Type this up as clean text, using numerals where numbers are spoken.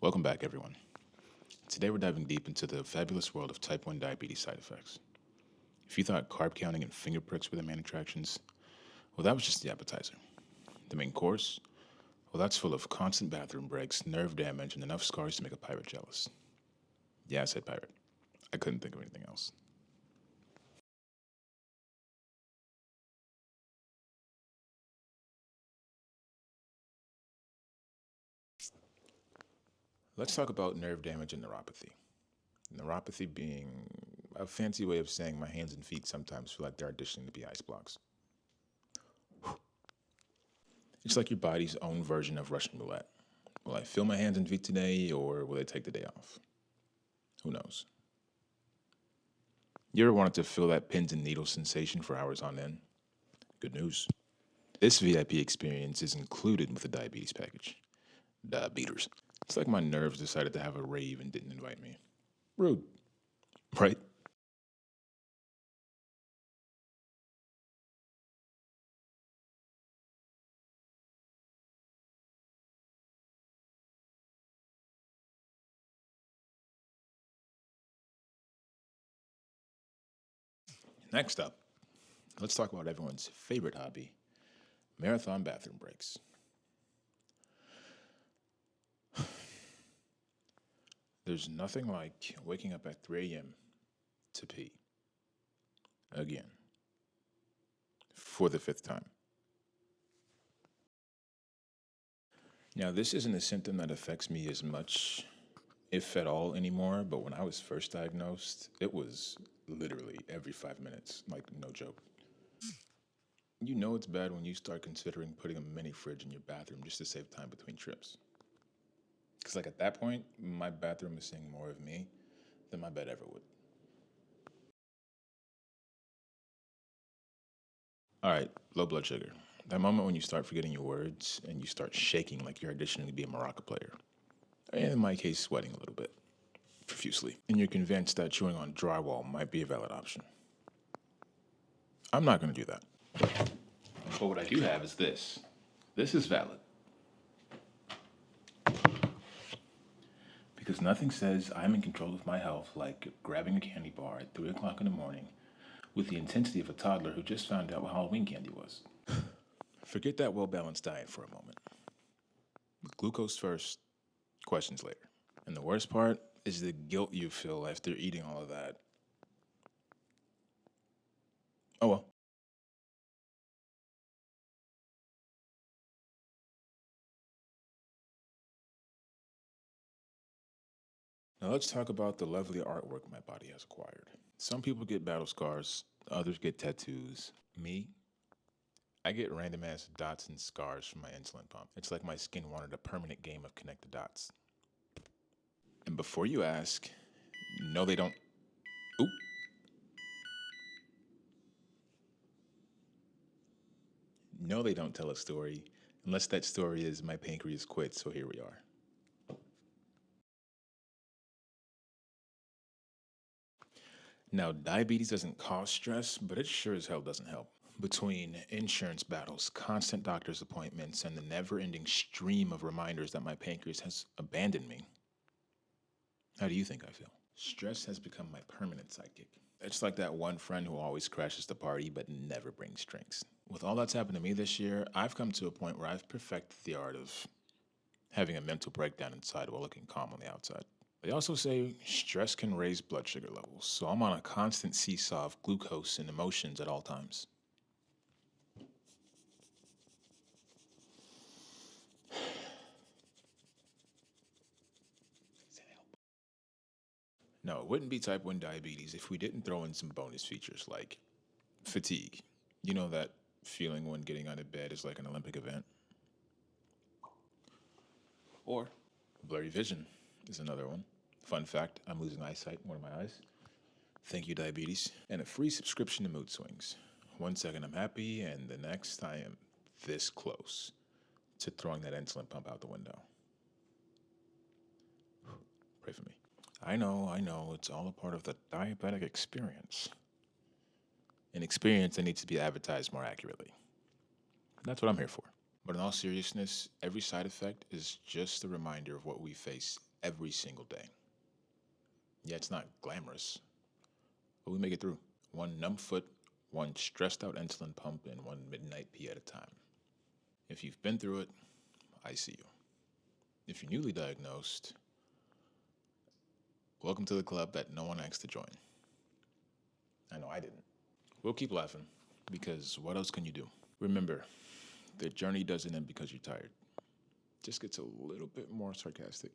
Welcome back, everyone. Today we're diving deep into the fabulous world of type 1 diabetes side effects. If you thought carb counting and finger pricks were the main attractions, well, that was just the appetizer. The main course, well, that's full of constant bathroom breaks, nerve damage, and enough scars to make a pirate jealous. Yeah, I said pirate. I couldn't think of anything else. Let's talk about nerve damage and neuropathy. Neuropathy being a fancy way of saying my hands and feet sometimes feel like they're auditioning to be ice blocks. It's like your body's own version of Russian roulette. Will I feel my hands and feet today, or will I take the day off? Who knows? You ever wanted to feel that pins and needles sensation for hours on end? Good news. This VIP experience is included with the diabetes package. Diabetes. It's like my nerves decided to have a rave and didn't invite me. Rude, right? Next up, let's talk about everyone's favorite hobby, marathon bathroom breaks. There's nothing like waking up at 3 a.m. to pee. Again. For the fifth time. Now, this isn't a symptom that affects me as much, if at all, anymore, but when I was first diagnosed, it was literally every 5 minutes, like no joke. You know it's bad when you start considering putting a mini fridge in your bathroom just to save time between trips. Because, like, at that point, my bathroom is seeing more of me than my bed ever would. All right, low blood sugar. That moment when you start forgetting your words and you start shaking like you're auditioning to be a maraca player. And in my case, sweating a little bit, profusely. And you're convinced that chewing on drywall might be a valid option. I'm not going to do that. But what I do have is this. This is valid. Because nothing says I'm in control of my health like grabbing a candy bar at 3 o'clock in the morning with the intensity of a toddler who just found out what Halloween candy was. Forget that well-balanced diet for a moment. Glucose first, questions later. And the worst part is the guilt you feel after eating all of that. Oh well. Now let's talk about the lovely artwork my body has acquired. Some people get battle scars, others get tattoos. Me, I get random ass dots and scars from my insulin pump. It's like my skin wanted a permanent game of connect the dots. And before you ask, no, they don't. Oop. No, they don't tell a story unless that story is my pancreas quit, so here we are. Now, diabetes doesn't cause stress, but it sure as hell doesn't help. Between insurance battles, constant doctor's appointments, and the never ending stream of reminders that my pancreas has abandoned me, how do you think I feel? Stress has become my permanent sidekick. It's like that one friend who always crashes the party but never brings drinks. With all that's happened to me this year, I've come to a point where I've perfected the art of having a mental breakdown inside while looking calm on the outside. They also say stress can raise blood sugar levels, so I'm on a constant seesaw of glucose and emotions at all times. No, it wouldn't be type 1 diabetes if we didn't throw in some bonus features like fatigue. You know that feeling when getting out of bed is like an Olympic event? Or blurry vision is another one. Fun fact, I'm losing eyesight in one of my eyes. Thank you, diabetes. And a free subscription to mood swings. 1 second I'm happy, and the next I am this close to throwing that insulin pump out the window. Pray for me. I know, it's all a part of the diabetic experience. An experience that needs to be advertised more accurately. That's what I'm here for. But in all seriousness, every side effect is just a reminder of what we face every single day. Yeah, it's not glamorous, but we make it through. One numb foot, one stressed out insulin pump, and one midnight pee at a time. If you've been through it, I see you. If you're newly diagnosed, welcome to the club that no one asked to join. I know I didn't. We'll keep laughing, because what else can you do? Remember, the journey doesn't end because you're tired. Just gets a little bit more sarcastic.